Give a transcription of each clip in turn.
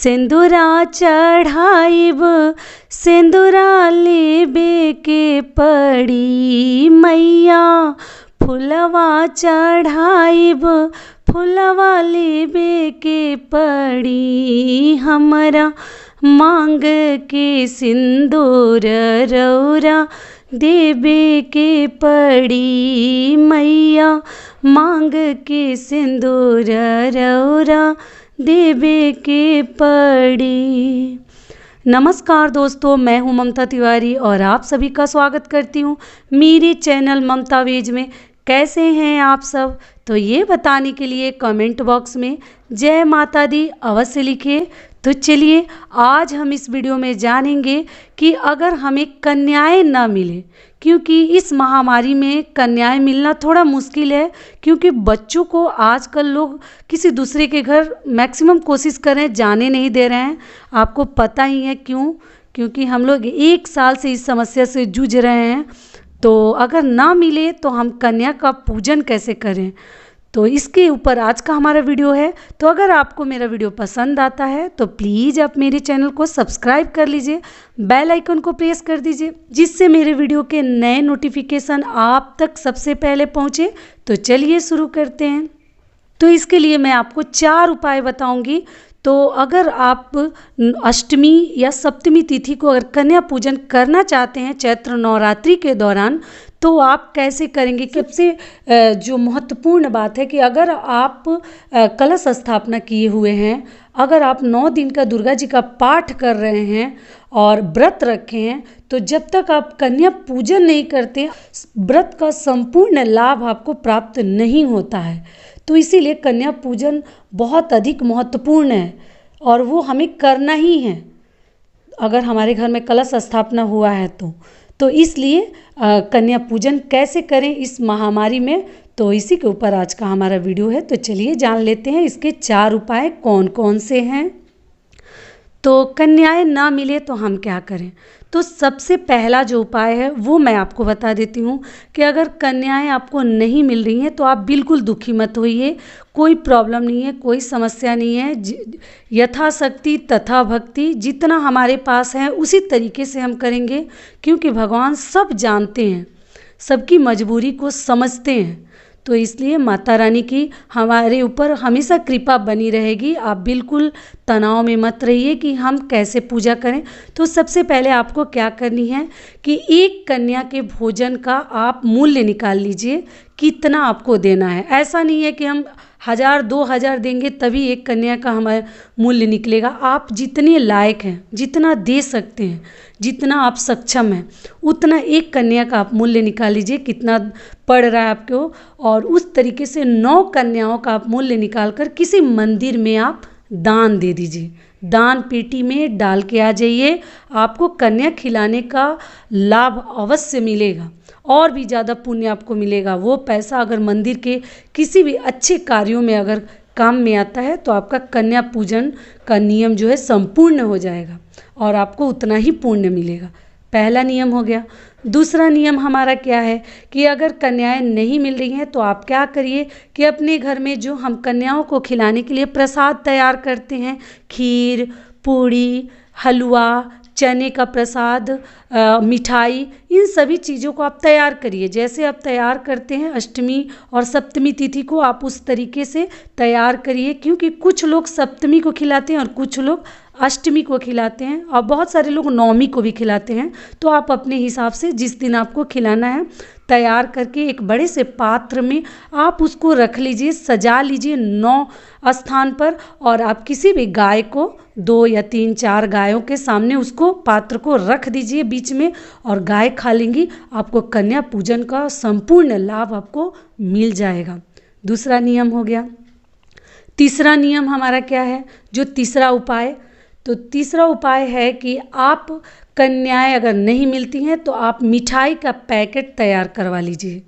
सिंदूरा चढ़ाइब सिंदूरा लेबे के पड़ी मैया, फुलवा चढ़ाइब फुलवा लेबे के पड़ी, हमरा मांग के सिंदूर रौरा देबे के पड़ी मैया, मांग के सिंदूर रौरा देबे के पड़ी। नमस्कार दोस्तों, मैं हूं ममता तिवारी और आप सभी का स्वागत करती हूं मेरे चैनल ममता वेज में। कैसे हैं आप सब? तो ये बताने के लिए कमेंट बॉक्स में जय माता दी अवश्य लिखिए। तो चलिए आज हम इस वीडियो में जानेंगे कि अगर हमें कन्याएं ना मिले, क्योंकि इस महामारी में कन्याएं मिलना थोड़ा मुश्किल है, क्योंकि बच्चों को आजकल लोग किसी दूसरे के घर मैक्सिमम कोशिश कर रहे हैं, जाने नहीं दे रहे हैं। आपको पता ही है क्यों? क्योंकि हम लोग 1 साल से इस समस्या से जूझ रहे हैं। तो अगर ना मिले तो हम कन्या का पूजन कैसे करें, तो इसके ऊपर आज का हमारा वीडियो है। तो अगर आपको मेरा वीडियो पसंद आता है तो प्लीज़ आप मेरे चैनल को सब्सक्राइब कर लीजिए, बेल आइकन को प्रेस कर दीजिए, जिससे मेरे वीडियो के नए नोटिफिकेशन आप तक सबसे पहले पहुंचे। तो चलिए शुरू करते हैं। तो इसके लिए मैं आपको 4 उपाय बताऊंगी। तो अगर आप अष्टमी या सप्तमी तिथि को अगर कन्या पूजन करना चाहते हैं चैत्र नवरात्रि के दौरान, तो आप कैसे करेंगे? सबसे जो महत्वपूर्ण बात है कि अगर आप कलश स्थापना किए हुए हैं, अगर आप 9 दिन का दुर्गा जी का पाठ कर रहे हैं और व्रत रखे हैं, तो जब तक आप कन्या पूजन नहीं करते, व्रत का संपूर्ण लाभ आपको प्राप्त नहीं होता है। तो इसीलिए कन्या पूजन बहुत अधिक महत्वपूर्ण है और वो हमें करना ही है अगर हमारे घर में कलश स्थापना हुआ है तो इसलिए कन्या पूजन कैसे करें इस महामारी में, तो इसी के ऊपर आज का हमारा वीडियो है। तो चलिए जान लेते हैं इसके 4 उपाय कौन कौन से हैं। तो कन्याएं ना मिले तो हम क्या करें? तो सबसे पहला जो उपाय है वो मैं आपको बता देती हूँ कि अगर कन्याएं आपको नहीं मिल रही हैं तो आप बिल्कुल दुखी मत होइए। कोई प्रॉब्लम नहीं है, कोई समस्या नहीं है। यथाशक्ति तथा भक्ति, जितना हमारे पास है उसी तरीके से हम करेंगे, क्योंकि भगवान सब जानते हैं, सबकी मजबूरी को समझते हैं। तो इसलिए माता रानी की हमारे ऊपर हमेशा कृपा बनी रहेगी। आप बिल्कुल तनाव में मत रहिए कि हम कैसे पूजा करें। तो सबसे पहले आपको क्या करनी है कि एक कन्या के भोजन का आप मूल्य निकाल लीजिए, कितना आपको देना है। ऐसा नहीं है कि हम 1000 2000 देंगे तभी एक कन्या का हमारा मूल्य निकलेगा। आप जितने लायक हैं, जितना दे सकते हैं, जितना आप सक्षम हैं, उतना एक कन्या का आप मूल्य निकाल लीजिए, कितना पड़ रहा है आपको, और उस तरीके से 9 कन्याओं का आप मूल्य निकाल कर किसी मंदिर में आप दान दे दीजिए। दान पेटी में डाल के आ जाइए, आपको कन्या खिलाने का लाभ अवश्य मिलेगा और भी ज़्यादा पुण्य आपको मिलेगा। वो पैसा अगर मंदिर के किसी भी अच्छे कार्यों में अगर काम में आता है तो आपका कन्या पूजन का नियम जो है संपूर्ण हो जाएगा और आपको उतना ही पुण्य मिलेगा। पहला नियम हो गया। दूसरा नियम हमारा क्या है कि अगर कन्याएं नहीं मिल रही हैं तो आप क्या करिए कि अपने घर में जो हम कन्याओं को खिलाने के लिए प्रसाद तैयार करते हैं, खीर, पूड़ी, हलवा, चने का प्रसाद, मिठाई, इन सभी चीज़ों को आप तैयार करिए। जैसे आप तैयार करते हैं अष्टमी और सप्तमी तिथि को, आप उस तरीके से तैयार करिए, क्योंकि कुछ लोग सप्तमी को खिलाते हैं और कुछ लोग अष्टमी को खिलाते हैं और बहुत सारे लोग नवमी को भी खिलाते हैं। तो आप अपने हिसाब से जिस दिन आपको खिलाना है तैयार करके एक बड़े से पात्र में आप उसको रख लीजिए, सजा लीजिए 9 स्थान पर, और आप किसी भी गाय को 2 या 3 4 गायों के सामने उसको पात्र को रख दीजिए बीच में, और गाय खा लेंगी। आपको कन्या पूजन का संपूर्ण लाभ आपको मिल जाएगा। दूसरा नियम हो गया। तीसरा नियम हमारा क्या है, जो तीसरा उपाय, तो तीसरा उपाय है कि आप कन्याएं अगर नहीं मिलती हैं तो आप मिठाई का पैकेट तैयार करवा लीजिए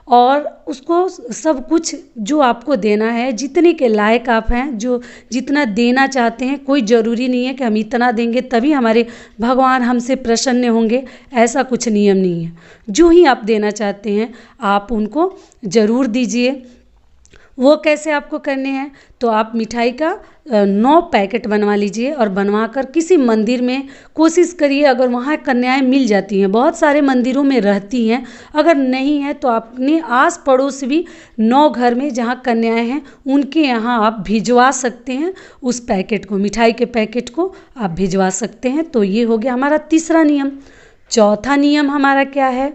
और उसको सब कुछ जो आपको देना है, जितने के लायक आप हैं, जो जितना देना चाहते हैं, कोई ज़रूरी नहीं है कि हम इतना देंगे तभी हमारे भगवान हमसे प्रसन्न होंगे, ऐसा कुछ नियम नहीं है। जो ही आप देना चाहते हैं आप उनको ज़रूर दीजिए। वो कैसे आपको करने हैं, तो आप मिठाई का 9 पैकेट बनवा लीजिए और बनवा कर किसी मंदिर में कोशिश करिए, अगर वहाँ कन्याएं मिल जाती हैं, बहुत सारे मंदिरों में रहती हैं, अगर नहीं है तो अपने आस पड़ोस भी 9 घर में जहाँ कन्याएं हैं उनके यहाँ आप भिजवा सकते हैं उस पैकेट को, मिठाई के पैकेट को आप भिजवा सकते हैं। तो ये हो गया हमारा तीसरा नियम। चौथा नियम हमारा क्या है?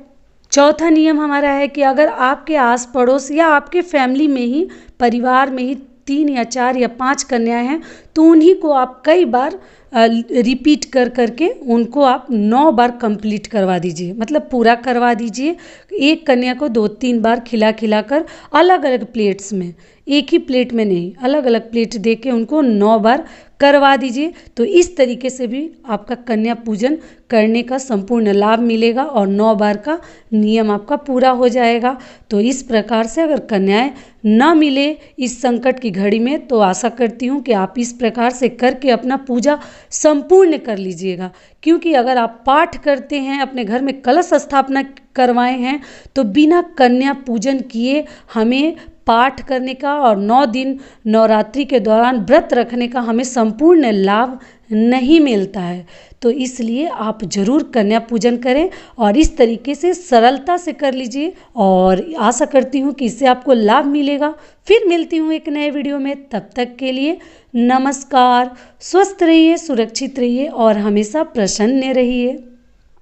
चौथा नियम हमारा है कि अगर आपके आस पड़ोस या आपके फैमिली में ही, परिवार में ही 3 या 4 या 5 कन्याएं हैं तो उन्हीं को आप कई बार रिपीट कर करके उनको आप 9 बार कंप्लीट करवा दीजिए, मतलब पूरा करवा दीजिए। एक कन्या को 2-3 बार खिला खिला कर अलग अलग प्लेट्स में, एक ही प्लेट में नहीं, अलग अलग प्लेट दे के उनको 9 बार करवा दीजिए। तो इस तरीके से भी आपका कन्या पूजन करने का संपूर्ण लाभ मिलेगा और 9 बार का नियम आपका पूरा हो जाएगा। तो इस प्रकार से अगर कन्याएं न मिले इस संकट की घड़ी में तो आशा करती हूँ कि आप इस प्रकार से करके अपना पूजा संपूर्ण कर लीजिएगा। क्योंकि अगर आप पाठ करते हैं, अपने घर में कलश स्थापना करवाए हैं, तो बिना कन्या पूजन किए हमें पाठ करने का और 9 दिन नवरात्रि के दौरान व्रत रखने का हमें संपूर्ण लाभ नहीं मिलता है। तो इसलिए आप ज़रूर कन्या पूजन करें और इस तरीके से सरलता से कर लीजिए और आशा करती हूँ कि इससे आपको लाभ मिलेगा। फिर मिलती हूँ एक नए वीडियो में, तब तक के लिए नमस्कार। स्वस्थ रहिए, सुरक्षित रहिए और हमेशा प्रसन्न रहिए।